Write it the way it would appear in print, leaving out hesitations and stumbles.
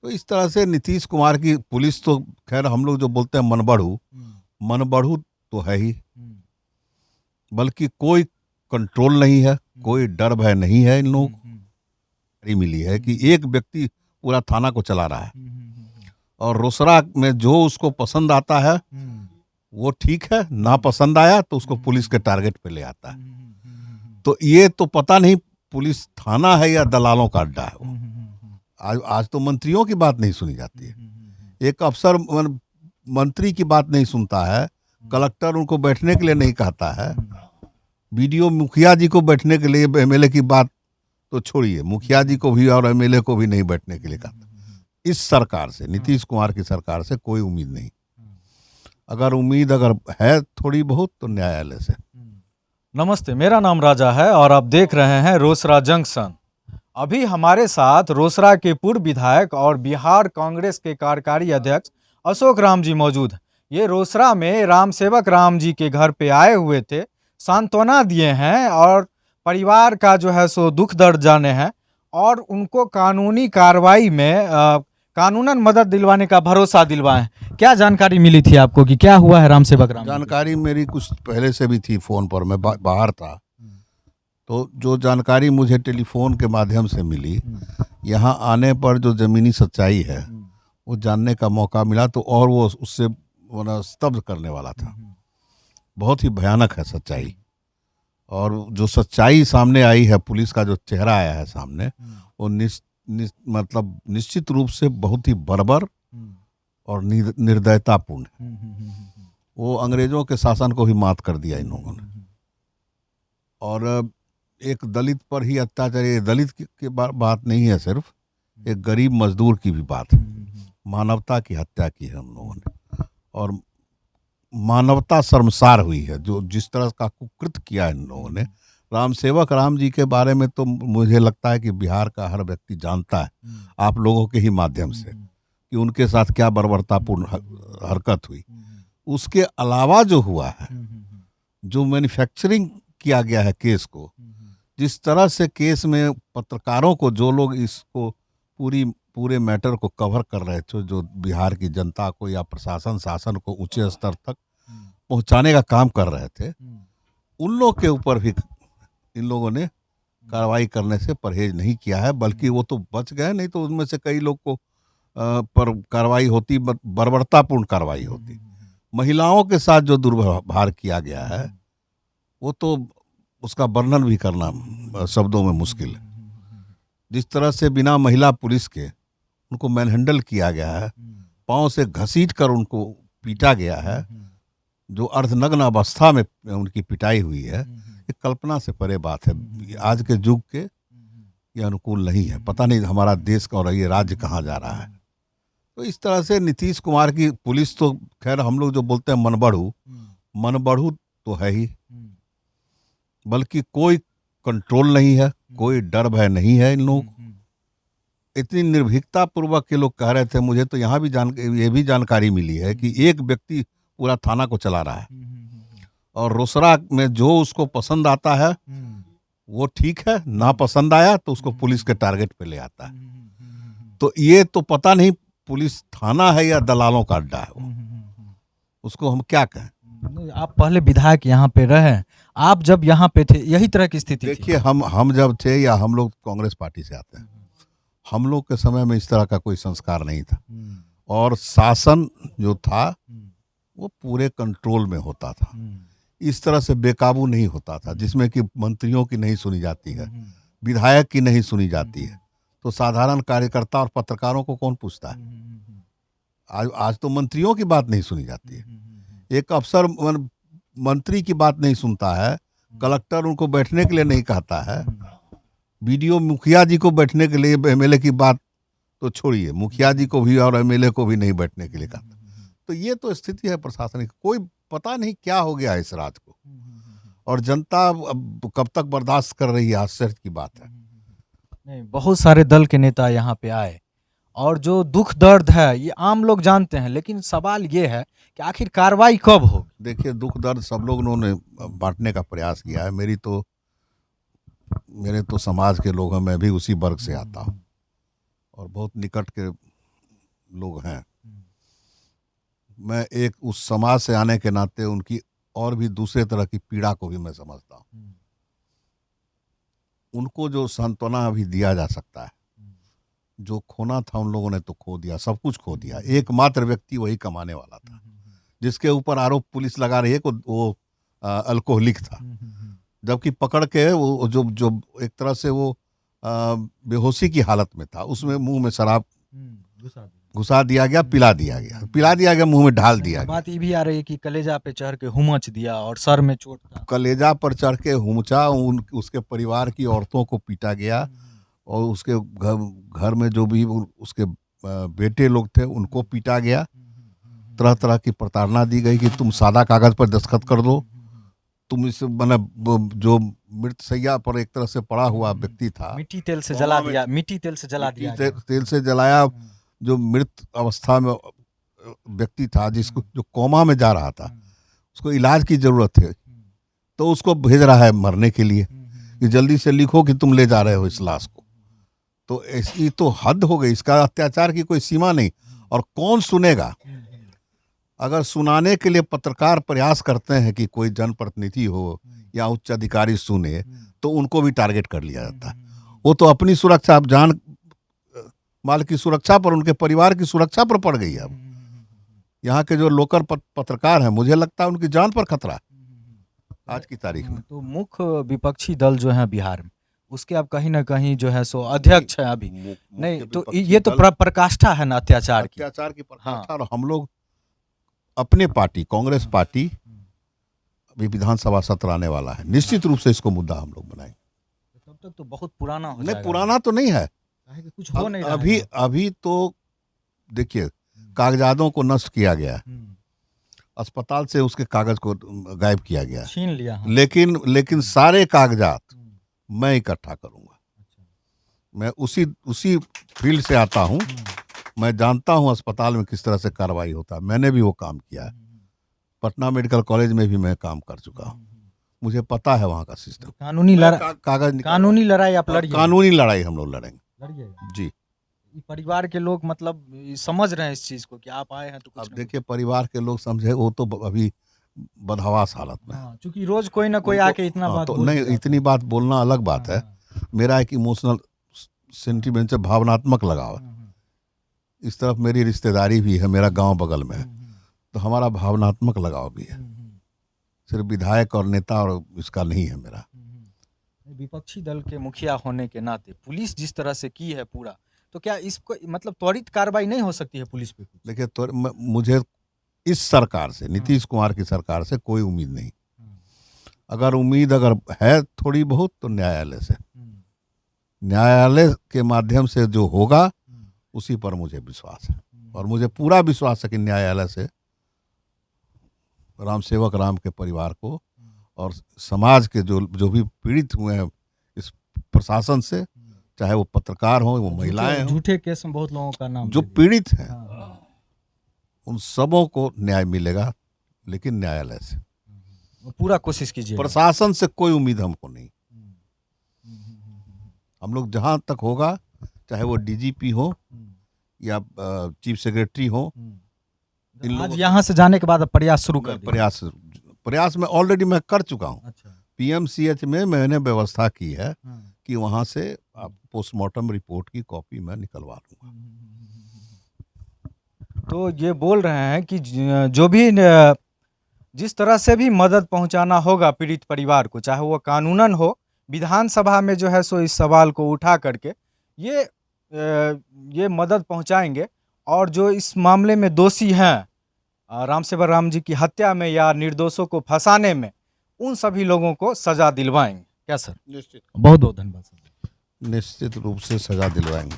तो इस तरह से नीतीश कुमार की पुलिस तो खैर हम लोग जो बोलते हैं मनबढ़ू तो है ही, बल्कि कोई कंट्रोल नहीं है, कोई डर भय नहीं है। इन लोगों को जानकारी मिली है कि एक व्यक्ति पूरा थाना को चला रहा है और रोसड़ा में जो उसको पसंद आता है वो ठीक है, ना पसंद आया तो उसको पुलिस के टारगेट पे ले आता है। तो ये तो पता नहीं पुलिस थाना है या दलालों का अड्डा है वो। आज तो मंत्रियों की बात नहीं सुनी जाती है, एक अफसर मंत्री की बात नहीं सुनता है, कलेक्टर उनको बैठने के लिए नहीं कहता है, बीडीओ मुखिया जी को बैठने के लिए, एमएलए की बात तो छोड़िए, मुखिया जी को भी और एमएलए को भी नहीं बैठने के लिए कहता। इस सरकार से, नीतीश कुमार की सरकार से कोई उम्मीद नहीं। अगर है थोड़ी बहुत तो न्यायालय से। नमस्ते, मेरा नाम राजा है और आप देख रहे हैं रोसड़ा जंक्शन। अभी हमारे साथ रोसड़ा के पूर्व विधायक और बिहार कांग्रेस के कार्यकारी अध्यक्ष अशोक राम जी मौजूद हैं। ये रोसड़ा में राम सेवक राम जी के घर पे आए हुए थे, सांत्वना दिए हैं और परिवार का जो है सो दुख दर्द जाने हैं और उनको कानूनी कार्रवाई में कानूनन मदद दिलवाने का भरोसा दिलवाएं। क्या जानकारी मिली थी आपको कि क्या हुआ है राम सेवक राम? जानकारी मेरी कुछ पहले से भी थी, फोन पर मैं बाहर था, तो जो जानकारी मुझे टेलीफोन के माध्यम से मिली, यहाँ आने पर जो ज़मीनी सच्चाई है वो जानने का मौका मिला, तो और वो उससे स्तब्ध करने वाला था। बहुत ही भयानक है सच्चाई, और जो सच्चाई सामने आई है, पुलिस का जो चेहरा आया है सामने, वो मतलब निश्चित रूप से बहुत ही बर्बर और निर्दयतापूर्ण है। वो अंग्रेजों के शासन को भी मात कर दिया इन लोगों ने। और एक दलित पर ही अत्याचार, ये दलित की बात नहीं है, सिर्फ एक गरीब मजदूर की भी बात है। मानवता की हत्या की है हम लोगों ने, और मानवता शर्मसार हुई है जो जिस तरह का कुकृत किया इन लोगों ने। राम सेवक राम जी के बारे में तो मुझे लगता है कि बिहार का हर व्यक्ति जानता है, आप लोगों के ही माध्यम से, कि उनके साथ क्या बर्बरतापूर्ण हरकत हुई। उसके अलावा जो हुआ है, जो मैन्युफैक्चरिंग किया गया है केस को, जिस तरह से केस में पत्रकारों को, जो लोग इसको पूरे मैटर को कवर कर रहे थे, जो बिहार की जनता को या प्रशासन शासन को ऊंचे स्तर तक पहुंचाने का काम कर रहे थे, उन लोग के ऊपर भी इन लोगों ने कार्रवाई करने से परहेज नहीं किया है, बल्कि वो तो बच गए, नहीं तो उनमें से कई लोग को पर कार्रवाई होती, बर्बरतापूर्ण कार्रवाई होती। महिलाओं के साथ जो दुर्व्यवहार किया गया है, वो तो उसका वर्णन भी करना शब्दों में मुश्किल है। जिस तरह से बिना महिला पुलिस के उनको मैनहैंडल किया गया है, पांव से घसीट कर उनको पीटा गया है, जो अर्धनग्न अवस्था में उनकी पिटाई हुई है, ये कल्पना से परे बात है। आज के युग के ये अनुकूल नहीं है। पता नहीं हमारा देश का और ये राज्य कहाँ जा रहा है। तो इस तरह से नीतीश कुमार की पुलिस तो खैर हम लोग जो बोलते हैं मनबढ़ू तो है ही, बल्कि कोई कंट्रोल नहीं है, कोई डर भय नहीं है इन लोगों को। इतनी निर्भीकता पूर्वक के लोग कह रहे थे। मुझे तो यहाँ भी ये भी जानकारी मिली है कि एक व्यक्ति पूरा थाना को चला रहा है और रोसड़ा में जो उसको पसंद आता है वो ठीक है, ना पसंद आया तो उसको पुलिस के टारगेट पे ले आता है। तो ये तो पता नहीं पुलिस थाना है या दलालों का अड्डा है वो, उसको हम क्या कहें। आप पहले विधायक यहाँ पे रहे, आप जब यहाँ पे थे यही तरह की स्थिति थी? देखिए, हम जब थे, या हम लोग कांग्रेस पार्टी से आते हैं, हम लोग के समय में इस तरह का कोई संस्कार नहीं था, और शासन जो था वो पूरे कंट्रोल में होता था। इस तरह से बेकाबू नहीं होता था, जिसमें कि मंत्रियों की नहीं सुनी जाती है, विधायक की नहीं सुनी जाती है, तो साधारण कार्यकर्ता और पत्रकारों को कौन पूछता है। आज तो मंत्रियों की बात नहीं सुनी जाती है, एक अफसर मंत्री की बात नहीं सुनता है, कलेक्टर उनको बैठने के लिए नहीं कहता है, बीडीओ मुखिया जी को बैठने के लिए, एमएलए की बात तो छोड़िए, मुखिया जी को भी और एमएलए को भी नहीं बैठने के लिए कहता। तो ये तो स्थिति है प्रशासनिक। कोई पता नहीं क्या हो गया है इस राज को, और जनता अब कब तक बर्दाश्त कर रही है, आश्चर्य की बात है। नहीं, बहुत सारे दल के नेता यहाँ पे आए, और जो दुख दर्द है ये आम लोग जानते हैं, लेकिन सवाल ये है कि आखिर कार्रवाई कब हो। देखिए, दुख दर्द सब लोगों ने बांटने का प्रयास किया है। मेरे तो समाज के लोग हैं, मैं भी उसी वर्ग से आता हूँ, और बहुत निकट के लोग हैं, मैं एक उस समाज से आने के नाते उनकी और भी दूसरे तरह की पीड़ा को भी मैं समझता हूँ। उनको जो सांत्वना अभी दिया जा सकता है, जो खोना था उन लोगों ने तो खो दिया, सब कुछ खो दिया। एकमात्र व्यक्ति वही कमाने वाला था, जिसके ऊपर आरोप पुलिस लगा रही है कि वो अल्कोहलिक था, जबकि पकड़ के वो जो जो एक तरह से वो बेहोशी की हालत में था, उसमें मुंह में शराब घुसा दिया गया, पिला दिया गया, मुंह में ढाल दिया गया। बात ये भी आ रही है कि कलेजा पे चढ़ के हुमच दिया और सर में चोट था। कलेजा पर चढ़ के हुमचा, उसके परिवार की औरतों को पीटा गया, और उसके घर में जो भी उसके बेटे लोग थे उनको पीटा गया। तरह तरह की प्रताड़ना दी गई कि तुम सादा कागज पर दस्तखत कर दो, तुम इस मतलब जो मृत सैया पर एक तरह से पड़ा हुआ व्यक्ति था, मिट्टी तेल से जला दिया, तेल से जलाया, जो मृत अवस्था में व्यक्ति था, जिसको जो कोमा में जा रहा था, उसको इलाज की जरूरत है, तो उसको भेज रहा है मरने के लिए कि जल्दी से लिखो कि तुम ले जा रहे हो इस लाश को। तो ऐसी तो हद हो गई, इसका अत्याचार की कोई सीमा नहीं। और कौन सुनेगा? अगर सुनाने के लिए पत्रकार प्रयास करते हैं कि कोई जनप्रतिनिधि हो या उच्च अधिकारी सुने, तो उनको भी टारगेट कर लिया जाता है। वो तो अपनी सुरक्षा, अब जान माल की सुरक्षा पर, उनके परिवार की सुरक्षा पर पड़ गई है। अब यहाँ के जो लोकल पत्रकार हैं, मुझे लगता है उनकी जान पर खतरा है आज की तारीख में। तो मुख्य विपक्षी दल जो है बिहार में, उसके अब कहीं ना कहीं जो है सो अध्यक्ष है अभी नहीं, तो ये तो प्रकाष्ठा है ना अत्याचार की प्रकाष्ठा। और हम लोग अपने पार्टी, कांग्रेस पार्टी, अभी विधानसभा सत्र आने वाला है, निश्चित रूप से इसको मुद्दा हम लोग बनाएंगे। तब तक तो बहुत पुराना हो जाएगा। नहीं, पुराना तो नहीं है, कुछ हो नहीं रहा है। अभी तो देखिए, कागजातों को नष्ट किया गया, अस्पताल से उसके कागज को गायब किया गया, छीन लिया। हाँ। लेकिन सारे कागजात मैं इकट्ठा करूंगा। मैं उसी फील्ड से आता हूं, मैं जानता हूं अस्पताल में किस तरह से कार्रवाई होता है। मैंने भी वो काम किया है, पटना मेडिकल कॉलेज में भी मैं काम कर चुका हूं, मुझे पता है वहाँ का सिस्टम। कानूनी लड़ाई आप लड़िए, कानूनी लड़ाई हम लोग लड़ेंगे जी। परिवार के लोग मतलब समझ रहे हैं इस चीज को कि आप आए हैं तो कुछ। अब देखिए, परिवार के लोग समझे, वो तो अभी बदहवास हालत में। हाँ, क्योंकि रोज कोई ना कोई आके इतना बात तो नहीं, इतनी बात बोलना अलग बात है। मेरा एक इमोशनल सेंटिमेंट से भावनात्मक लगाव है। इस तरफ मेरी रिश्तेदारी भी है, मेरा गांव बगल में है, तो हमारा भावनात्मक लगाव भी है। सिर्फ विधायक और नेता और इसका नहीं है मेरा। विपक्षी दल के मुखिया होने के नाते पुलिस जिस तरह से की है पूरा, तो क्या इसको मतलब त्वरित कार्रवाई नहीं हो सकती है पुलिस पे? देखिए, तो मुझे इस सरकार से, नीतीश कुमार की सरकार से कोई उम्मीद नहीं। अगर उम्मीद है थोड़ी बहुत, तो न्यायालय से, न्यायालय के माध्यम से जो होगा उसी पर मुझे विश्वास है। और मुझे पूरा विश्वास है कि न्यायालय से राम सेवक राम के परिवार को और समाज के जो भी पीड़ित हुए हैं इस प्रशासन से, चाहे वो पत्रकार हो, वो महिलाएं हो, झूठे केस में बहुत लोगों का नाम जो पीड़ित हैं, उन सबों को न्याय मिलेगा, लेकिन न्यायालय से। पूरा कोशिश कीजिए। प्रशासन से कोई उम्मीद हमको नहीं। हम लोग जहां तक होगा, चाहे वो डीजीपी हो या चीफ सेक्रेटरी हो, आज यहाँ से जाने के बाद प्रयास शुरू कर प्रयास में ऑलरेडी मैं कर चुका हूँ। अच्छा। पीएमसीएच में मैंने व्यवस्था की है कि वहां से आप पोस्टमार्टम रिपोर्ट की कॉपी मैं निकलवा लूंगा। तो ये बोल रहे हैं कि जो भी जिस तरह से भी मदद पहुंचाना होगा पीड़ित परिवार को, चाहे वो कानूनन हो, विधानसभा में जो है सो इस सवाल को उठा करके ये मदद पहुंचाएंगे। और जो इस मामले में दोषी हैं राम सेवक राम जी की हत्या में या निर्दोषों को फंसाने में, उन सभी लोगों को सजा दिलवाएंगे। क्या सर? निश्चित। बहुत बहुत धन्यवाद सर। निश्चित रूप से सजा दिलवाएंगे।